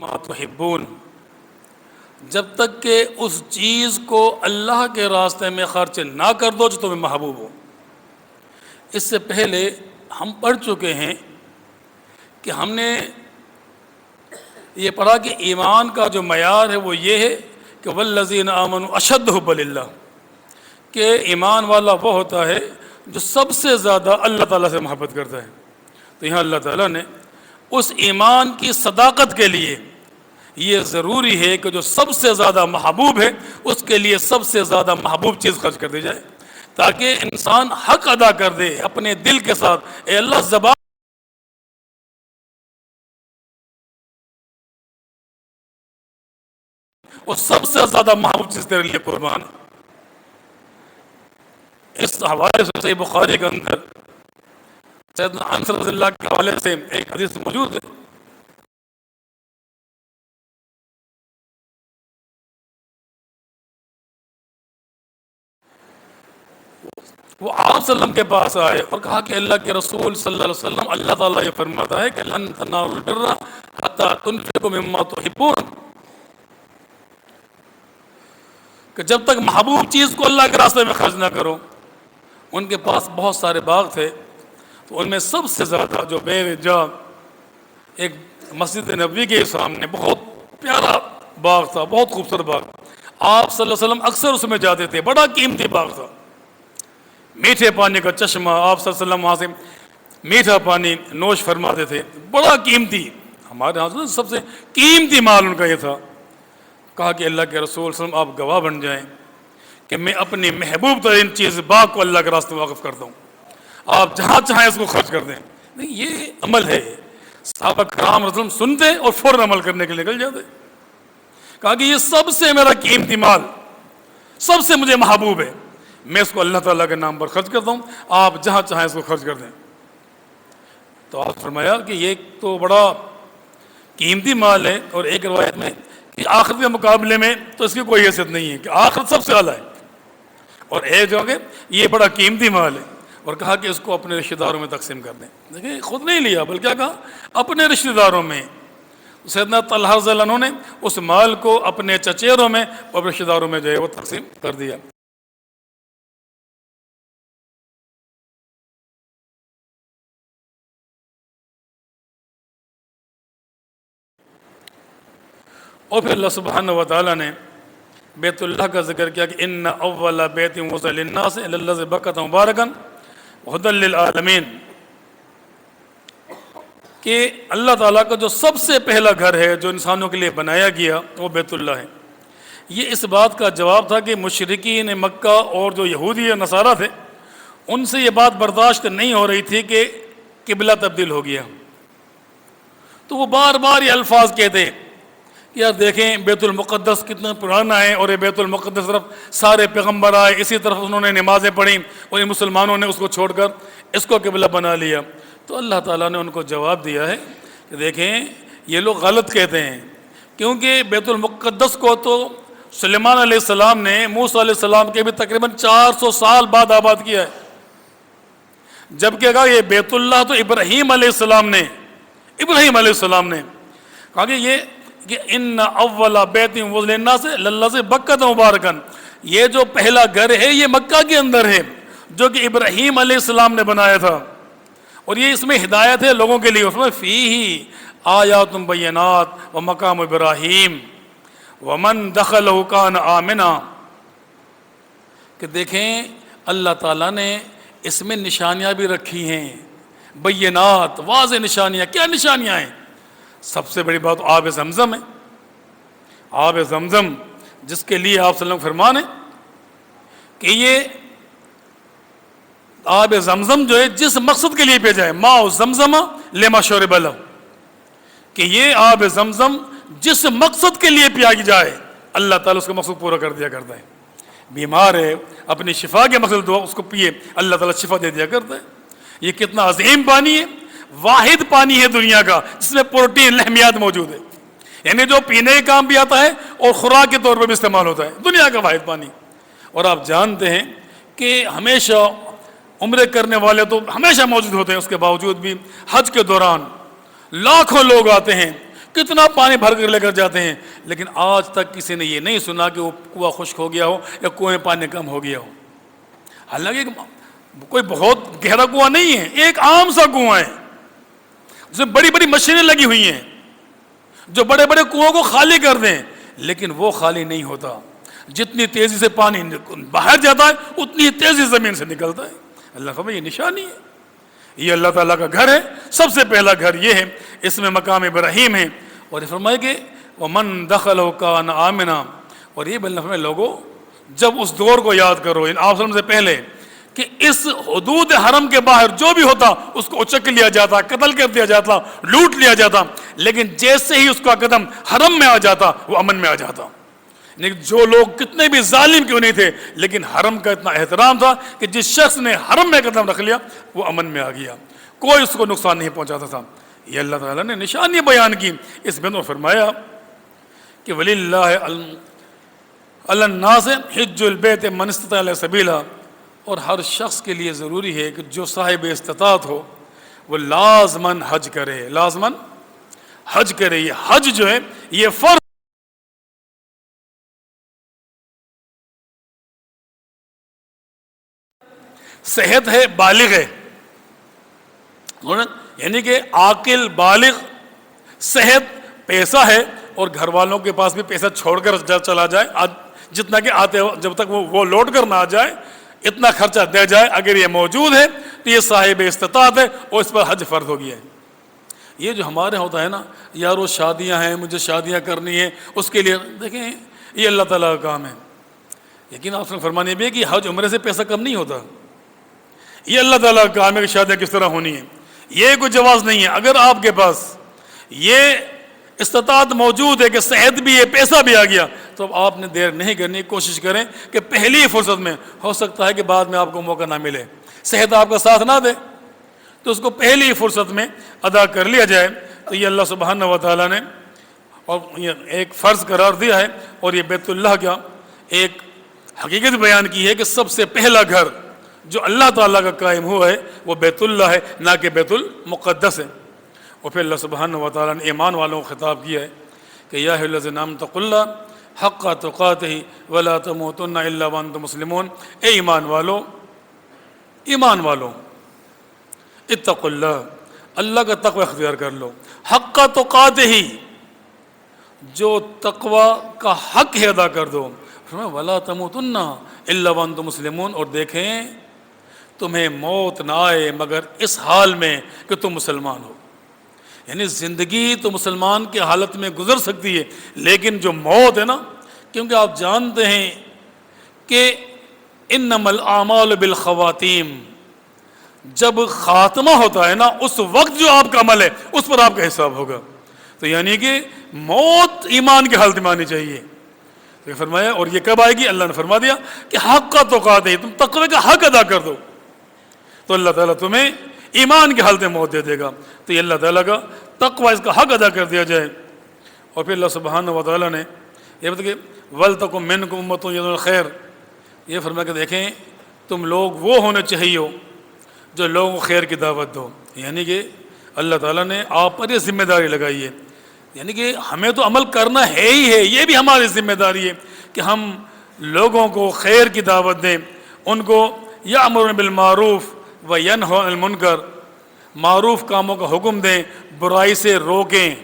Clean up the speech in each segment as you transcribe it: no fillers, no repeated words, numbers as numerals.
ما تحبون، جب تک کہ اس چیز کو اللہ کے راستے میں خرچ نہ کر دو جو تمہیں محبوب ہو۔ اس سے پہلے ہم پڑھ چکے ہیں کہ ہم نے یہ پڑھا کہ ایمان کا جو معیار ہے وہ یہ ہے کہ والذین آمنوا اشد حب للہ، کہ ایمان والا وہ ہوتا ہے جو سب سے زیادہ اللہ تعالیٰ سے محبت کرتا ہے۔ تو یہاں اللہ تعالیٰ نے اس ایمان کی صداقت کے لیے یہ ضروری ہے کہ جو سب سے زیادہ محبوب ہے اس کے لیے سب سے زیادہ محبوب چیز خرچ کر دی جائے، تاکہ انسان حق ادا کر دے اپنے دل کے ساتھ، اے اللہ زبان اور سب سے زیادہ محبوب چیز تیرے لیے قربان ہے۔ اس حوالے سے صحیح بخاری کے اندر سیدنا انس رضی اللہ کے حوالے سے ایک حدیث موجود ہے۔ وہ آپ صلی اللہ علیہ وسلم کے پاس آئے اور کہا کہ اللہ کے رسول صلی اللہ علیہ وسلم، اللہ تعالیٰ یہ فرماتا ہے کہ لن تنالوا البر حتی تنفقوا مما تحبون، کہ جب تک محبوب چیز کو اللہ کے راستے میں خرچ نہ کرو۔ ان کے پاس بہت سارے باغ تھے، تو ان میں سب سے زیادہ جو بے جا ایک مسجد نبوی کے سامنے بہت پیارا باغ تھا، بہت خوبصورت باغ۔ آپ صلی اللہ علیہ وسلم اکثر اس میں جاتے تھے، بڑا قیمتی باغ تھا، میٹھے پانی کا چشمہ، آپ صلی اللہ علیہ وسلم وہاں سے میٹھا پانی نوش فرماتے تھے، بڑا قیمتی، ہمارے یہاں سب سے قیمتی مال ان کا یہ تھا۔ کہا کہ اللہ کے رسول صلی اللہ علیہ وسلم آپ گواہ بن جائیں کہ میں اپنی محبوب ترین چیز باغ کو اللہ کے راستے میں واقف کرتا ہوں، آپ جہاں چاہیں اس کو خرچ کر دیں۔ نہیں، یہ عمل ہے۔ صحابہ کرام رسول سنتے اور فوراً عمل کرنے کے لیے نکل جاتے۔ کہا کہ یہ سب سے میرا قیمتی مال، سب سے مجھے محبوب ہے، میں اس کو اللہ تعالیٰ کے نام پر خرچ کرتا ہوں، آپ جہاں چاہیں اس کو خرچ کر دیں۔ تو آپ فرمایا کہ یہ تو بڑا قیمتی مال ہے، اور ایک روایت میں کہ آخرت کے مقابلے میں تو اس کی کوئی حیثیت نہیں ہے، کہ آخرت سب سے اعلیٰ ہے، اور ایک جو کہ یہ بڑا قیمتی مال ہے، اور کہا کہ اس کو اپنے رشتہ داروں میں تقسیم کر دیں۔ دیکھیں، خود نہیں لیا بلکہ کیا کہا، اپنے رشتہ داروں میں۔ سیدنا طلحہ رضی اللہ عنہ نے اس مال کو اپنے چچیروں میں اور رشتہ داروں میں جو ہے وہ تقسیم کر دیا۔ اور پھر اللہ سبحانہ و تعالیٰ نے بیت اللہ کا ذکر کیا کہ ان اول بیت وضع للناس للذی بکۃ مبارکا وہدی للعالمین، کہ اللہ تعالیٰ کا جو سب سے پہلا گھر ہے جو انسانوں کے لیے بنایا گیا وہ بیت اللہ ہے۔ یہ اس بات کا جواب تھا کہ مشرکین مکہ اور جو یہودی اور نصارہ تھے ان سے یہ بات برداشت نہیں ہو رہی تھی کہ قبلہ تبدیل ہو گیا، تو وہ بار بار یہ الفاظ کہتے یار دیکھیں بیت المقدس کتنا پرانا ہے، اور یہ بیت المقدس طرف سارے پیغمبر آئے، اسی طرف انہوں نے نمازیں پڑھیں، اور یہ مسلمانوں نے اس کو چھوڑ کر اس کو قبلہ بنا لیا۔ تو اللہ تعالیٰ نے ان کو جواب دیا ہے کہ دیکھیں یہ لوگ غلط کہتے ہیں، کیونکہ بیت المقدس کو تو سلیمان علیہ السلام نے موسیٰ علیہ السلام کے بھی تقریباً 400 سال بعد آباد کیا ہے، جبکہ کہا یہ بیت اللہ تو ابراہیم علیہ السلام نے کہا کہ ان اول بیت وضع للناس للذی بکۃ مبارکا، یہ جو پہلا گھر ہے یہ مکہ کے اندر ہے جو کہ ابراہیم علیہ السلام نے بنایا تھا، اور یہ اس میں ہدایت ہے لوگوں کے لیے، اس میں فیہ آیات بینات ومقام ابراہیم ومن دخلہ کان آمنا، کہ دیکھیں اللہ تعالیٰ نے اس میں نشانیاں بھی رکھی ہیں، بینات، واضح نشانیاں۔ کیا نشانیاں ہیں؟ سب سے بڑی بات آب زمزم ہے، آب زمزم جس کے لیے آپ صلی اللہ علیہ وسلم فرمان ہے کہ یہ آب زمزم جو ہے جس مقصد کے لیے پی جائے، ماء زمزم لما شرب لہ، کہ یہ آب زمزم جس مقصد کے لیے پیا جائے اللہ تعالیٰ اس کا مقصد پورا کر دیا کرتا ہے۔ بیمار ہے اپنی شفا کے مقصد دعا اس کو پیے، اللہ تعالیٰ شفا دے دیا کرتا ہے۔ یہ کتنا عظیم پانی ہے، واحد پانی ہے دنیا کا جس میں پروٹین لحمیات موجود ہے، یعنی جو پینے کے کام بھی آتا ہے اور خوراک کے طور پر بھی استعمال ہوتا ہے، دنیا کا واحد پانی۔ اور آپ جانتے ہیں کہ ہمیشہ عمرے کرنے والے تو ہمیشہ موجود ہوتے ہیں، اس کے باوجود بھی حج کے دوران لاکھوں لوگ آتے ہیں کتنا پانی بھر کر لے کر جاتے ہیں، لیکن آج تک کسی نے یہ نہیں سنا کہ وہ کنواں خشک ہو گیا ہو یا کنویں میں پانی کم ہو گیا ہو۔ حالانکہ کوئی بہت گہرا کنواں نہیں ہے، ایک عام سا کنواں ہے، اس میں بڑی بڑی مشینیں لگی ہوئی ہیں جو بڑے بڑے کنووں کو خالی کر دیں، لیکن وہ خالی نہیں ہوتا۔ جتنی تیزی سے پانی باہر جاتا ہے اتنی تیزی زمین سے نکلتا ہے۔ اللہ فرمائے یہ نشانی ہے، یہ اللہ تعالیٰ کا گھر ہے، سب سے پہلا گھر یہ ہے، اس میں مقام ابراہیم ہے۔ اور یہ فرمائے کہ وَمَن دَخَلَهُ كَانَ آمِنًا، اور یہ اللہ فرمائے لوگوں جب اس دور کو یاد کرو ان آپ سے پہلے کہ اس حدود حرم کے باہر جو بھی ہوتا اس کو اچک لیا جاتا، قتل کر دیا جاتا، لوٹ لیا جاتا، لیکن جیسے ہی اس کا قدم حرم میں آ جاتا وہ امن میں آ جاتا۔ جو لوگ کتنے بھی ظالم کیوں نہیں تھے، لیکن حرم کا اتنا احترام تھا کہ جس شخص نے حرم میں قدم رکھ لیا وہ امن میں آ گیا، کوئی اس کو نقصان نہیں پہنچاتا تھا۔ یہ اللہ تعالیٰ نے نشانی بیان کی اس میں، فرمایا کہ وَلِلَّهِ عَلَى النَّاسِ حِجُّ الْبَيْتِ مَنِ اسْتَطَاعَ إِلَيْهِ سَبِيلًا، اور ہر شخص کے لیے ضروری ہے کہ جو صاحب استطاعت ہو وہ لازماً حج کرے، لازماً حج کرے۔ یہ حج جو ہے یہ فرض صحت ہے، بالغ ہے، یعنی کہ عاقل بالغ، صحت، پیسہ ہے، اور گھر والوں کے پاس بھی پیسہ چھوڑ کر چلا جائے، جتنا کہ آتے جب تک وہ لوٹ کر نہ آ جائے اتنا خرچہ دے جائے، اگر یہ موجود ہے تو یہ صاحب استطاعت ہے اور اس پر حج فرض ہو گیا ہے۔ یہ جو ہمارے ہوتا ہے نا یار وہ شادیاں ہیں، مجھے شادیاں کرنی ہیں، اس کے لیے دیکھیں یہ اللہ تعالیٰ کا کام ہے، لیکن آپ نے فرمانے بھی ہے کہ حج عمرے سے پیسہ کم نہیں ہوتا۔ یہ اللہ تعالیٰ کا کام ہے کہ شادیاں کس طرح ہونی ہیں، یہ کوئی جواز نہیں ہے۔ اگر آپ کے پاس یہ استطاعت موجود ہے کہ صحت بھی ہے، پیسہ بھی آ گیا، تو اب آپ نے دیر نہیں کرنی، کوشش کریں کہ پہلی فرصت میں، ہو سکتا ہے کہ بعد میں آپ کو موقع نہ ملے، صحت آپ کا ساتھ نہ دے، تو اس کو پہلی فرصت میں ادا کر لیا جائے۔ تو یہ اللہ سبحانہ و تعالیٰ نے اور یہ ایک فرض قرار دیا ہے، اور یہ بیت اللہ کا ایک حقیقت بیان کی ہے کہ سب سے پہلا گھر جو اللہ تعالیٰ کا قائم ہوا ہے وہ بیت اللہ ہے، نہ کہ بیت المقدس ہے۔ اور پھر اللہ سبحانہ و تعالیٰ نے ایمان والوں کو خطاب کیا ہے کہ یا ایھا الذین آمنوا اتقوا اللہ حق تقاتہ ولا تموتن الا وانتم مسلمون، اے ایمان والو اتقوا اللہ، اللہ کا تقوی اختیار کر لو، حق تقاتہ، جو تقوی کا حق ہے ادا کر دو، ولا تموتن الا وانتم مسلمون، اور دیکھیں تمہیں موت نہ آئے مگر اس حال میں کہ تم مسلمان ہو۔ یعنی زندگی تو مسلمان کی حالت میں گزر سکتی ہے، لیکن جو موت ہے نا، کیونکہ آپ جانتے ہیں کہ انما الاعمال بالخواتیم، جب خاتمہ ہوتا ہے نا اس وقت جو آپ کا عمل ہے اس پر آپ کا حساب ہوگا۔ تو یعنی کہ موت ایمان کی حالت میں آنی چاہیے۔ تو یہ فرمایا، اور یہ کب آئے گی؟ اللہ نے فرما دیا کہ حق کا تقاتہ، تم تقوی کا حق ادا کر دو تو اللہ تعالیٰ تمہیں ایمان کی حالت میں موت دے دے گا۔ تو یہ اللہ تعالیٰ کا تقوی، اس کا حق ادا کر دیا جائے۔ اور پھر اللہ سبحانہ و تعالیٰ نے یہ بتا کہ وَلْتَكُن مِّنكُمْ أُمَّةٌ يَدْعُونَ الْخَيْرَ، یہ فرمایا کہ دیکھیں تم لوگ وہ ہونے چاہیے ہو جو لوگوں کو خیر کی دعوت دو۔ یعنی کہ اللہ تعالیٰ نے آپ پر یہ ذمہ داری لگائی ہے، یعنی کہ ہمیں تو عمل کرنا ہے ہی ہے، یہ بھی ہماری ذمہ داری ہے کہ ہم لوگوں کو خیر کی دعوت دیں، ان کو یأمرون بالمعروف وینہون عن المنکر، معروف کاموں کا حکم دیں، برائی سے روکیں۔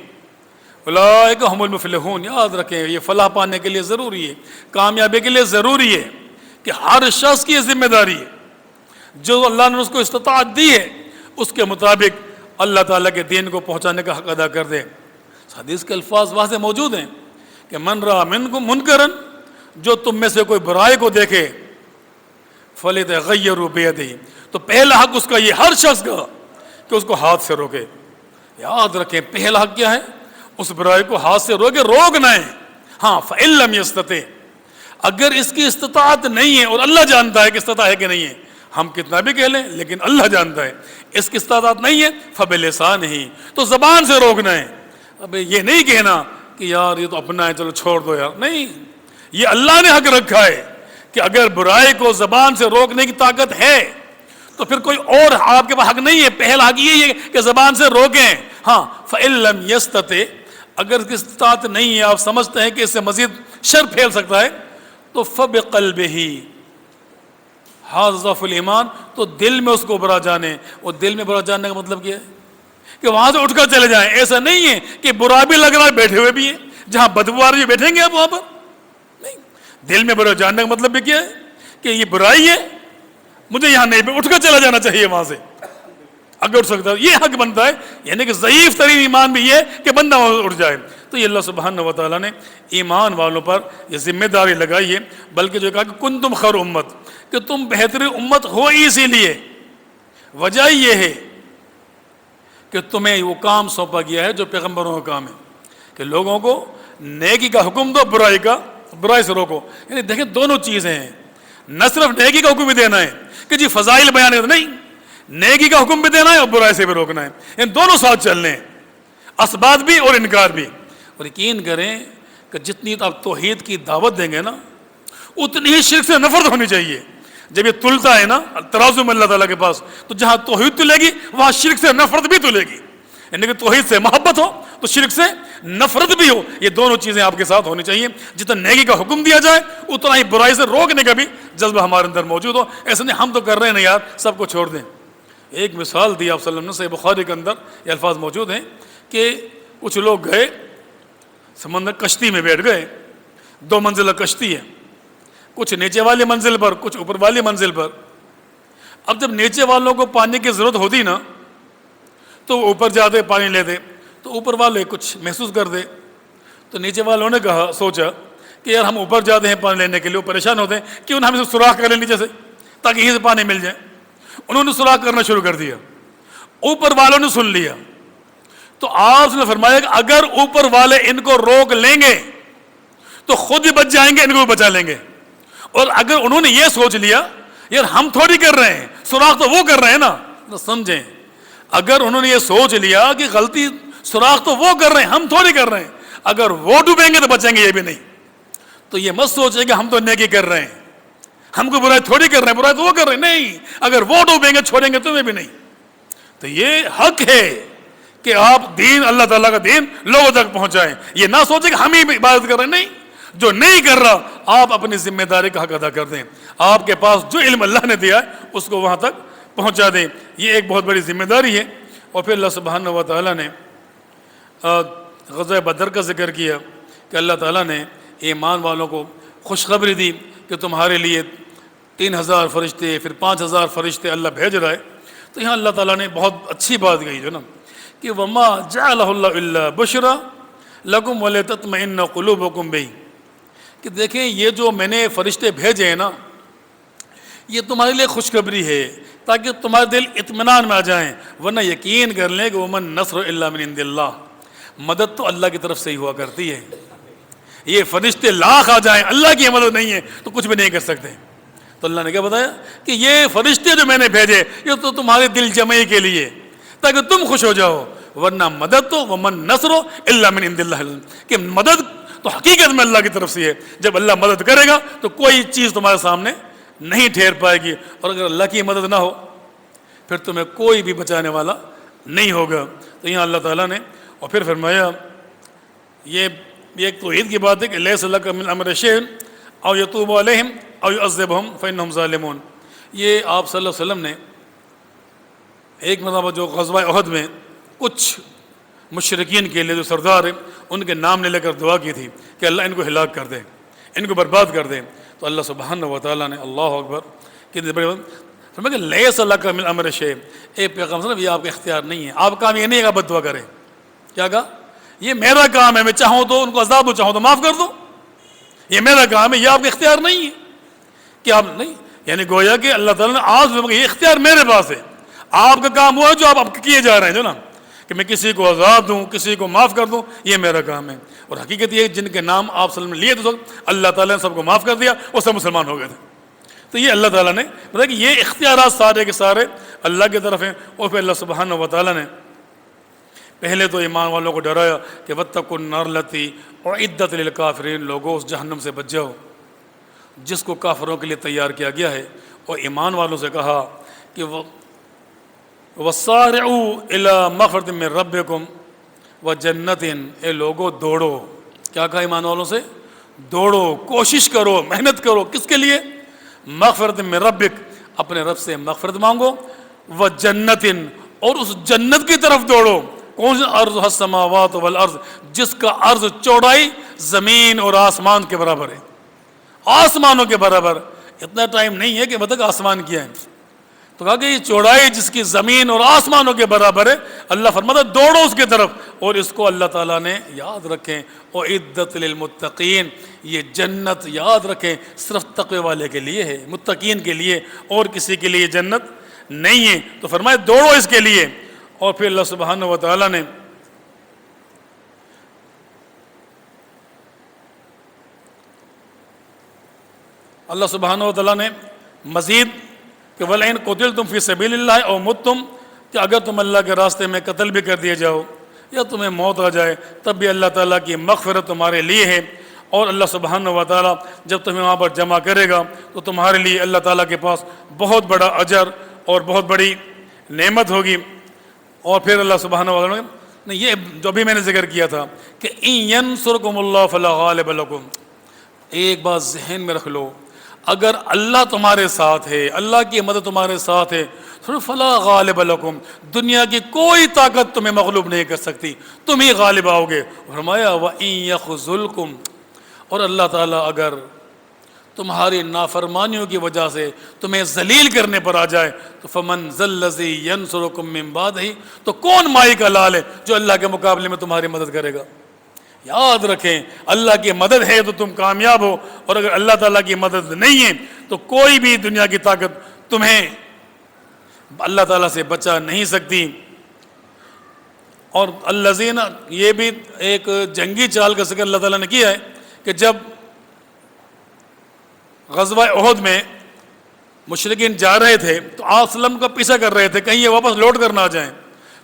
اولئک ھم المفلحون، یاد رکھیں یہ فلاح پانے کے لیے ضروری ہے، کامیابی کے لیے ضروری ہے کہ ہر شخص کی یہ ذمہ داری ہے جو اللہ نے اس کو استطاعت دی ہے اس کے مطابق اللہ تعالیٰ کے دین کو پہنچانے کا حق ادا کر دے۔ حدیث کے الفاظ واضح موجود ہیں کہ من رأى منکم منکرا، جو تم میں سے کوئی برائی کو دیکھے، فلیتغیروا بیدہ، تو پہلا حق اس کا یہ ہر شخص کا کہ اس کو ہاتھ سے روکے۔ یاد رکھیں پہلا حق کیا ہے؟ اس برائی کو ہاتھ سے روکے، روکنا ہے۔ ہاں فإن لم یستطع، اگر اس کی استطاعت نہیں ہے، اور اللہ جانتا ہے کہ استطاعت ہے کہ نہیں ہے، ہم کتنا بھی کہہ لیں لیکن اللہ جانتا ہے اس کی استطاعت نہیں ہے، فبلسانہ، تو زبان سے روکنا ہے۔ اب یہ نہیں کہنا کہ یار یہ تو اپنا ہے چلو چھوڑ دو یار، نہیں، یہ اللہ نے حق رکھا ہے کہ اگر برائی کو زبان سے روکنے کی طاقت ہے تو پھر کوئی اور آپ کے پاس حق نہیں ہے، پہلا حق یہی ہے کہ زبان سے روکیں۔ ہاں فإن لم یستطع، اگر اس کی استطاعت نہیں ہے، آپ سمجھتے ہیں کہ اس سے مزید شر پھیل سکتا ہے، تو فَبِقَلْبِهِ هَذَا ضَعْفُ الْإِيمَانِ، تو دل میں اس کو برا جانے. اور دل میں برا جاننے کا مطلب کیا ہے؟ کہ وہاں سے اٹھ کر چلے جائیں. ایسا نہیں ہے کہ برا بھی لگ رہا ہے بیٹھے ہوئے بھی ہیں، جہاں بدبو آ رہی ہے بیٹھیں گے آپ وہاں پر نہیں. دل میں برا جاننے کا مطلب بھی کیا ہے کہ یہ برائی ہے، مجھے یہاں نہیں، اٹھ کر چلا جانا چاہیے وہاں سے اگر اٹھ سکتا ہے. یہ حق بنتا ہے، یعنی کہ ضعیف ترین ایمان بھی یہ کہ بندہ وہاں سے اٹھ جائے. تو یہ اللہ سبحانہ و تعالیٰ نے ایمان والوں پر یہ ذمہ داری لگائی ہے. بلکہ جو کہا کہ کنتم خیر امت، کہ تم بہترین امت ہو اسی لیے. وجہ یہ ہے کہ تمہیں وہ کام سونپا گیا ہے جو پیغمبروں کا کام ہے، کہ لوگوں کو نیکی کا حکم دو، برائی سے روکو. یعنی دیکھیں دونوں چیزیں ہیں، نہ صرف نیکی کا حکم بھی دینا ہے کہ جی فضائل بیان ہے، نہیں، نیکی کا حکم بھی دینا ہے اور برائی سے بھی روکنا ہے. ان دونوں ساتھ چلنے ہیں، اسبات بھی اور انکار بھی. اور یقین کریں کہ جتنی آپ توحید کی دعوت دیں گے نا، اتنی ہی شرک سے نفرت ہونی چاہیے. جب یہ تلتا ہے نا ترازو میں اللہ تعالیٰ کے پاس، تو جہاں توحید تلے گی وہاں شرک سے نفرت بھی تلے گی. یعنی کہ توحید سے محبت ہو تو شرک سے نفرت بھی ہو. یہ دونوں چیزیں آپ کے ساتھ ہونی چاہیے. جتنا نیکی کا حکم دیا جائے اتنا ہی برائی سے روکنے کا بھی جذبہ ہمارے اندر موجود ہو. ایسا نہیں ہم تو کر رہے ہیں نا یار، سب کو چھوڑ دیں. ایک مثال دی آپ صلی اللہ علیہ وسلم نے، صحیح بخاری کے اندر یہ الفاظ موجود ہیں کہ کچھ لوگ گئے سمندر، کشتی میں بیٹھ گئے، 2 منزلہ کشتی ہے، کچھ نیچے والی منزل پر، کچھ اوپر والی منزل پر. اب جب نیچے والوں کو پانی کی ضرورت ہوتی نا تو وہ اوپر جاتے پانی لیتے، تو اوپر والے کچھ محسوس کر دے. تو نیچے والوں نے کہا، سوچا کہ یار ہم اوپر جاتے ہیں پانی لینے کے لیے، وہ پریشان ہوتے ہیں، کیوں نہ ہم اسے سوراخ کر لیں نیچے سے تاکہ یہیں سے پانی مل جائے. انہوں نے سوراخ کرنا شروع کر دیا، اوپر والوں نے سن لیا. تو آپ نے فرمایا کہ اگر اوپر والے ان کو روک لیں گے تو خود ہی بچ جائیں گے، ان کو بھی بچا لیں گے. اور اگر انہوں نے یہ سوچ لیا یار ہم تھوڑی کر رہے ہیں، سوراخ تو وہ کر رہے ہیں نا، تو سمجھیں اگر انہوں نے یہ سوچ لیا کہ غلطی سوراخ تو وہ کر رہے ہیں، ہم تھوڑی کر رہے ہیں، اگر وہ ڈوبیں گے تو بچیں گے یہ بھی نہیں. تو یہ مت سوچے کہ ہم تو نیکی کر رہے ہیں، ہم کو برائی تھوڑی کر رہے ہیں، برائی تو وہ کر رہے ہیں. نہیں، اگر وہ ڈوبیں گے چھوڑیں گے تمہیں بھی نہیں. تو یہ حق ہے کہ آپ دین، اللہ تعالیٰ کا دین لوگوں تک پہنچائیں. یہ نہ سوچیں کہ ہم ہی عبادت کر رہے ہیں. نہیں، جو نہیں کر رہا آپ اپنی ذمہ داری کا حق ادا کر دیں. آپ کے پاس جو علم اللہ نے دیا ہے اس کو وہاں تک پہنچا دیں. یہ ایک بہت بڑی ذمہ داری ہے. اور پھر اللہ سبحانہ و تعالیٰ نے غزوہ بدر کا ذکر کیا کہ اللہ تعالیٰ نے ایمان والوں کو خوشخبری دی کہ تمہارے لیے 3000 فرشتے، پھر 5000 فرشتے اللہ بھیج رہا ہے. تو یہاں اللہ تعالیٰ نے بہت اچھی بات کہی جو نا کہ وَمَا جَعَلَهُ اللَّهُ إِلَّا بُشْرًا لَكُمْ وَلِتَطْمَئِنَّ قُلُوبُكُمْ بِهِ، کہ دیکھیں یہ جو میں نے فرشتے بھیجے ہیں نا، یہ تمہارے لیے خوشخبری ہے تاکہ تمہارے دل اطمینان میں آ جائیں. ورنہ یقین کر لیں کہ وَمَن نَصْرُ إِلَّا مِنْ عِنْدِ اللَّهِ، مدد تو اللہ کی طرف سے ہی ہوا کرتی ہے. یہ فرشتے لاکھ آ جائیں، اللہ کی مدد نہیں ہے تو کچھ بھی نہیں کر سکتے. تو اللہ نے کیا بتایا کہ یہ فرشتے جو میں نے بھیجے یہ تو تمہارے دل جمعی کے لیے تاکہ تم خوش ہو جاؤ. ورنہ مدد تو وَمَن نَصْرُ إِلَّا مِنْ عِنْدِ اللَّهِ، کہ مدد تو حقیقت میں اللہ کی طرف سے ہے. جب اللہ مدد کرے گا تو کوئی چیز تمہارے سامنے نہیں ٹھہر پائے گی، اور اگر اللہ کی مدد نہ ہو پھر تمہیں کوئی بھی بچانے والا نہیں ہوگا. تو یہاں اللہ تعالیٰ نے اور پھر فرمایا، یہ ایک توحید کی بات ہے کہ لیس لک من الامر شیء او یتوب علیہم او یعذبہم فانہم ظالمون. یہ آپ صلی اللہ علیہ وسلم نے ایک مرتبہ جو غزوہ احد میں کچھ مشرکین کے لیے جو سردار ہیں ان کے نام لے کر دعا کی تھی کہ اللہ ان کو ہلاک کر دے، ان کو برباد کر دے. تو اللہ سبحانہ و تعالیٰ نے، اللہ اکبر، کتنی بڑی بات فرمایا کہ لیس لک من الامر شیء، اے پیغمبر صلی اللہ علیہ وسلم یہ آپ کا اختیار نہیں ہے. آپ کام یہ نہیں ہے کہ بد دعا کریں. کیا کہا؟ یہ میرا کام ہے، میں چاہوں تو ان کو عذاب دوں، چاہوں تو معاف کر دوں. یہ میرا کام ہے، یہ آپ کا اختیار نہیں ہے کہ آپ نہیں، یعنی گویا کہ اللہ تعالیٰ نے آج یہ اختیار میرے پاس ہے. آپ کا کام وہ ہے جو آپ کیے جا رہے ہیں جو نا، کہ میں کسی کو عذاب دوں، کسی کو معاف کر دوں، یہ میرا کام ہے. اور حقیقت یہ جن کے نام آپ صلی اللہ علیہ وسلم نے لیے تھے اللہ تعالیٰ نے سب کو معاف کر دیا اور سب مسلمان ہو گئے تھے. تو یہ اللہ تعالیٰ نے بتایا کہ یہ اختیارات سارے کے سارے اللہ کی طرف ہیں. اور پھر اللہ سبحانہ و تعالیٰ نے پہلے تو ایمان والوں کو ڈرایا کہ وَاتَّقُوا النَّارَ الَّتِي أُعِدَّتْ لِلْكَافِرِينَ، لوگوں اس جہنم سے بچ جاؤ جس کو کافروں کے لیے تیار کیا گیا ہے. اور ایمان والوں سے کہا کہ وَسَارِعُوا إِلَىٰ مَغْفِرَةٍ مِّن رَّبِّكُمْ و جنتن، اے لوگو دوڑو، کیا کہا ایمان والوں سے؟ دوڑو، کوشش کرو، محنت کرو، کس کے لیے؟ مغفرت من ربک، اپنے رب سے مغفرت مانگو، و جنتن، اور اس جنت کی طرف دوڑو، کون سی؟ ارض السماوات والارض، جس کا عرض چوڑائی زمین اور آسمان کے برابر ہے، آسمانوں کے برابر۔ اتنا ٹائم نہیں ہے کہ بتک آسمان کیا ہے، تو کہا کہ یہ چوڑائی جس کی زمین اور آسمانوں کے برابر ہے، اللہ فرماتا ہے دوڑو اس کی طرف۔ اور اس کو اللہ تعالیٰ نے یاد رکھیں، اعدت للمتقین، یہ جنت یاد رکھیں صرف تقوی والے کے لیے ہے، متقین کے لیے، اور کسی کے لیے جنت نہیں ہے۔ تو فرمایا دوڑو اس کے لیے۔ اور پھر اللہ سبحانہ و تعالیٰ نے مزید کہ وَلَئِن قُتِلْتُمْ فِي سَبِيلِ اللَّهِ أَوْ مُتْتُمْ، کہ اگر تم اللہ کے راستے میں قتل بھی کر دیے جاؤ یا تمہیں موت آ جائے، تب بھی اللہ تعالیٰ کی مغفرت تمہارے لیے ہے۔ اور اللہ سبحانہ و تعالیٰ جب تمہیں وہاں پر جمع کرے گا تو تمہارے لیے اللہ تعالیٰ کے پاس بہت بڑا اجر اور بہت بڑی نعمت ہوگی۔ اور پھر اللہ سبحانہ و تعالیٰ نے یہ جو بھی میں نے ذکر کیا تھا کہ إِن يَنْصُرْكُمُ اللَّهُ فَلَا غَالِبَ لَكُمْ، ایک بات ذہن میں رکھ لو، اگر اللہ تمہارے ساتھ ہے، اللہ کی مدد تمہارے ساتھ ہے، فلا غالب لکم، دنیا کی کوئی طاقت تمہیں مغلوب نہیں کر سکتی، تم ہی غالب آؤ گے۔ فرمایا وَإِن يَخْذُلْكُمْ، اور اللہ تعالیٰ اگر تمہاری نافرمانیوں کی وجہ سے تمہیں ذلیل کرنے پر آ جائے تو فمن ذا الذی ینصرکم من بعدہ، تو کون مائی کا لال ہے جو اللہ کے مقابلے میں تمہاری مدد کرے گا؟ یاد رکھیں اللہ کی مدد ہے تو تم کامیاب ہو، اور اگر اللہ تعالیٰ کی مدد نہیں ہے تو کوئی بھی دنیا کی طاقت تمہیں اللہ تعالیٰ سے بچا نہیں سکتی۔ اور الذین، یہ بھی ایک جنگی چال کا ذکر اللہ تعالیٰ نے کیا ہے کہ جب غزوہ احد میں مشرکین جا رہے تھے تو آپ صلی اللہ علیہ وسلم کا پیچھا کر رہے تھے کہیں یہ واپس لوٹ کر نہ جائیں،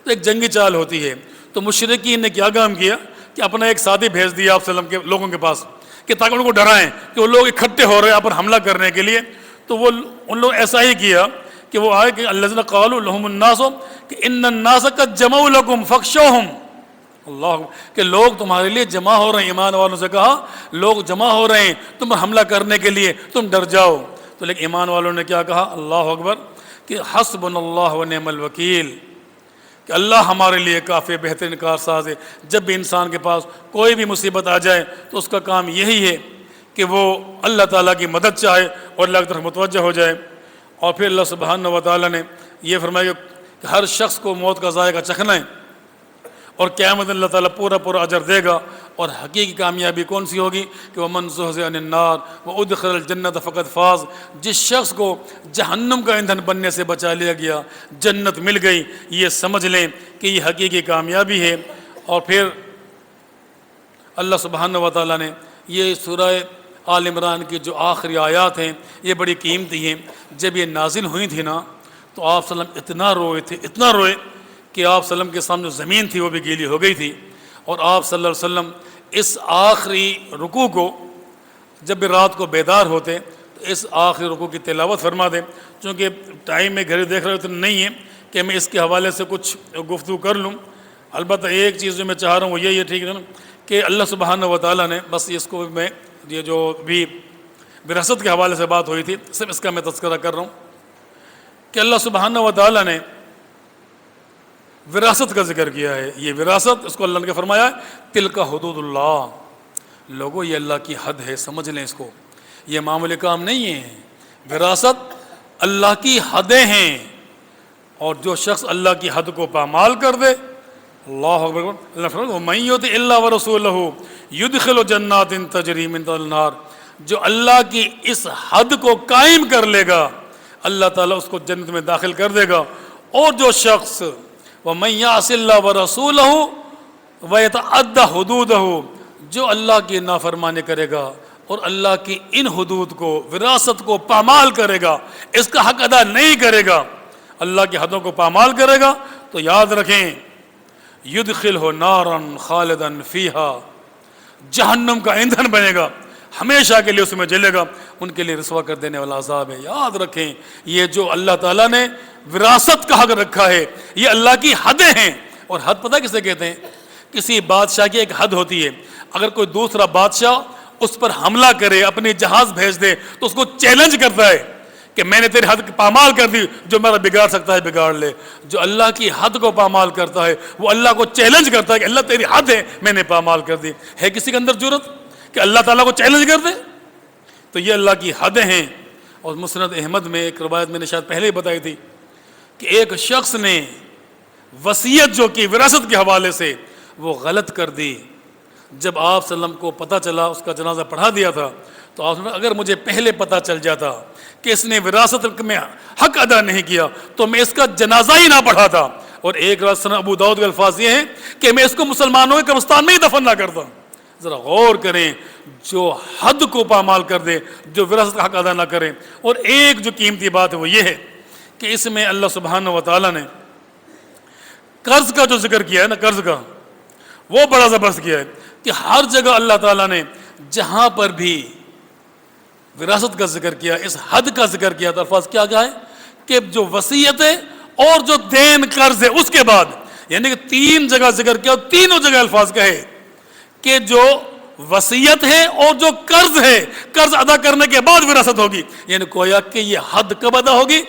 تو ایک جنگی چال ہوتی ہے۔ تو مشرکین نے کیا کام کیا کہ اپنا ایک ساتھی بھیج دیا آپ صلی اللہ علیہ وسلم کے لوگوں کے پاس کہ تاکہ ان کو ڈرائیں کہ وہ لوگ اکٹھے ہو رہے ہیں آپ پر حملہ کرنے کے لیے۔ تو وہ ان لوگ ایسا ہی کیا کہ وہ آئے کہ الذین قالوا لهم الناس کہ ان الناس قد جمعوا لكم فاخشوهم، اللہ، کہ لوگ تمہارے لیے جمع ہو رہے ہیں، ایمان والوں سے کہا لوگ جمع ہو رہے ہیں تم پر حملہ کرنے کے لیے، تم ڈر جاؤ۔ تو لیکن ایمان والوں نے کیا کہا؟ اللہ اکبر، کہ حسبنا اللہ ونعم الوکیل، کہ اللہ ہمارے لیے کافی بہترین کارساز ہے۔ جب بھی انسان کے پاس کوئی بھی مصیبت آ جائے تو اس کا کام یہی ہے کہ وہ اللہ تعالیٰ کی مدد چاہے اور اللہ کی طرف متوجہ ہو جائے۔ اور پھر اللہ سبحانہ و تعالیٰ نے یہ فرمایا کہ ہر شخص کو موت کا ذائقہ چکھنا ہے، اور قیامت اللہ تعالیٰ پورا پورا اجر دے گا۔ اور حقیقی کامیابی کون سی ہوگی کہ وَمَنْ زُحْزِحَ عَنِ النَّارِ وَأُدْخِلَ الْجَنَّةَ فَقَدْ فَازَ، جس شخص کو جہنم کا ایندھن بننے سے بچا لیا گیا، جنت مل گئی، یہ سمجھ لیں کہ یہ حقیقی کامیابی ہے۔ اور پھر اللہ سبحانہ و تعالیٰ نے یہ سورہ آل عمران کی جو آخری آیات ہیں یہ بڑی قیمتی ہیں۔ جب یہ نازل ہوئی تھی نا تو آپ صلی اللہ علیہ وسلم اتنا روئے تھے، اتنا روئے کہ آپ صلی اللہ علیہ وسلم کے سامنے زمین تھی وہ بھی گیلی ہو گئی تھی۔ اور آپ صلی اللہ علیہ وسلم اس آخری رکوع کو جب بھی رات کو بیدار ہوتے تو اس آخری رکوع کی تلاوت فرما دیں، چونکہ ٹائم میں گھڑی دیکھ رہے ہوتے نہیں ہے کہ میں اس کے حوالے سے کچھ گفتگو کر لوں۔ البتہ ایک چیز جو میں چاہ رہا ہوں وہ یہ ٹھیک ہے نا کہ اللہ سبحانہ و تعالیٰ نے بس اس کو میں یہ جو بھی وراثت کے حوالے سے بات ہوئی تھی صرف اس کا میں تذکرہ کر رہا ہوں کہ اللہ سبحانہ و تعالیٰ نے وراثت کا ذکر کیا ہے۔ یہ وراثت اس کو اللہ نے فرمایا تلک حدود اللہ، لوگوں یہ اللہ کی حد ہے، سمجھ لیں اس کو، یہ معمولی کام نہیں ہے۔ وراثت اللہ کی حدیں ہیں، اور جو شخص اللہ کی حد کو پامال کر دے، اللہ اکبر، اللہ فرماتا ہے وَمَن يُطِعِ اللَّهَ وَرَسُولَهُ يُدْخِلُ جَنَّاتٍ تَجْرِي مِن تحتہا الْأَنْہَارُ، جو اللہ کی اس حد کو قائم کر لے گا اللہ تعالیٰ اس کو جنت میں داخل کر دے گا۔ اور جو شخص وَمَن يَعْصِ اللَّهَ وَرَسُولَهُ وَيَتَعَدَّ حُدُودَهُ، جو اللہ کی نافرمانی کرے گا اور اللہ کی ان حدود کو، وراثت کو پامال کرے گا، اس کا حق ادا نہیں کرے گا، اللہ کی حدوں کو پامال کرے گا، تو یاد رکھیں یدخلہ نارا خالدا فیہا، جہنم کا ایندھن بنے گا، ہمیشہ کے لیے اس میں جلے گا، ان کے لیے رسوا کر دینے والا عذاب ہے۔ یاد رکھیں یہ جو اللہ تعالیٰ نے وراثت کا حق رکھا ہے یہ اللہ کی حدیں ہیں، اور حد پتہ کسے کہتے ہیں کسی بادشاہ کی ایک حد ہوتی ہے، اگر کوئی دوسرا بادشاہ اس پر حملہ کرے، اپنی جہاز بھیج دے تو اس کو چیلنج کرتا ہے کہ میں نے تیری حد پامال کر دی، جو میرا بگاڑ سکتا ہے بگاڑ لے۔ جو اللہ کی حد کو پامال کرتا ہے وہ اللہ کو چیلنج کرتا ہے کہ اللہ تیری حد ہے، میں نے پامال کر دی۔ ہے کسی کے اندر جرت کہ اللہ تعالیٰ کو چیلنج کر دے؟ تو یہ اللہ کی حدیں ہیں۔ اور مسند احمد میں ایک روایت میں نے شاید پہلے ہی بتائی تھی کہ ایک شخص نے وصیت جو کی وراثت کے حوالے سے وہ غلط کر دی۔ جب آپ صلی اللہ علیہ وسلم کو پتہ چلا، اس کا جنازہ پڑھا دیا تھا، تو آپ نے اگر مجھے پہلے پتہ چل جاتا کہ اس نے وراثت میں حق ادا نہیں کیا تو میں اس کا جنازہ ہی نہ پڑھاتا۔ اور ایک روایت ابو داؤد کے الفاظ یہ ہیں کہ میں اس کو مسلمانوں کے قبرستان میں ہی دفن نہ کرتا۔ ذرا غور کریں، جو حد کو پامال کر دے، جو وراثت کا حق ادا نہ کرے۔ اور ایک جو قیمتی بات ہے وہ یہ ہے کہ اس میں اللہ سبحانہ و تعالیٰ نے قرض کا جو ذکر کیا ہے نا، قرض کا وہ بڑا زبردست کیا ہے کہ ہر جگہ اللہ تعالیٰ نے جہاں پر بھی وراثت کا ذکر کیا، اس حد کا ذکر کیا، تو الفاظ کیا ہے کہ جو وصیت ہے اور جو دین قرض ہے اس کے بعد، یعنی کہ 3 جگہ ذکر کیا، اور تینوں جگہ الفاظ کہے کہ جو وصیت ہے اور جو قرض ہے، قرض ادا کرنے کے بعد وراثت ہوگی۔ یعنی گویا کہ یہ حد کب ادا ہوگی؟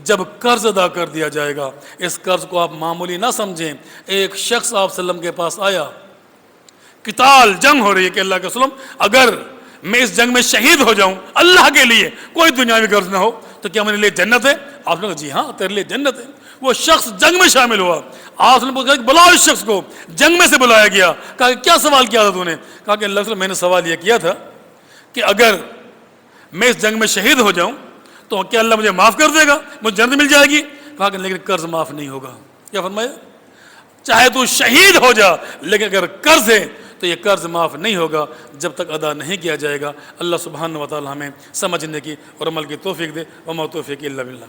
جب قرض ادا کر دیا جائے گا۔ اس قرض کو آپ معمولی نہ سمجھیں۔ ایک شخص آپ صلی اللہ علیہ وسلم کے پاس آیا، قتال جنگ ہو رہی ہے کہ اللہ کے وسلم اگر میں اس جنگ میں شہید ہو جاؤں اللہ کے لیے، کوئی دنیاوی قرض نہ ہو، تو کیا میرے لیے جنت ہے؟ آپ نے کہا جی ہاں تیرے لیے جنت ہے۔ وہ شخص جنگ میں شامل ہوا، آپ نے کہا کہ بلاؤ اس شخص کو۔ جنگ میں سے بلایا گیا، کہا کہ کیا سوال کیا تھا تو نے؟ کہا کہ اللہ کے وسلم میں نے سوال یہ کیا تھا کہ اگر میں اس جنگ میں شہید ہو جاؤں تو کیا اللہ مجھے معاف کر دے گا، مجھے جنت مل جائے گی؟ کہا کہ لیکن قرض معاف نہیں ہوگا۔ کیا فرمایا؟ چاہے تو شہید ہو جا، لیکن اگر قرض ہے تو یہ قرض معاف نہیں ہوگا جب تک ادا نہیں کیا جائے گا۔ اللہ سبحانہ و تعالی ہمیں سمجھنے کی اور عمل کی توفیق دے۔ وما توفیق الا باللہ۔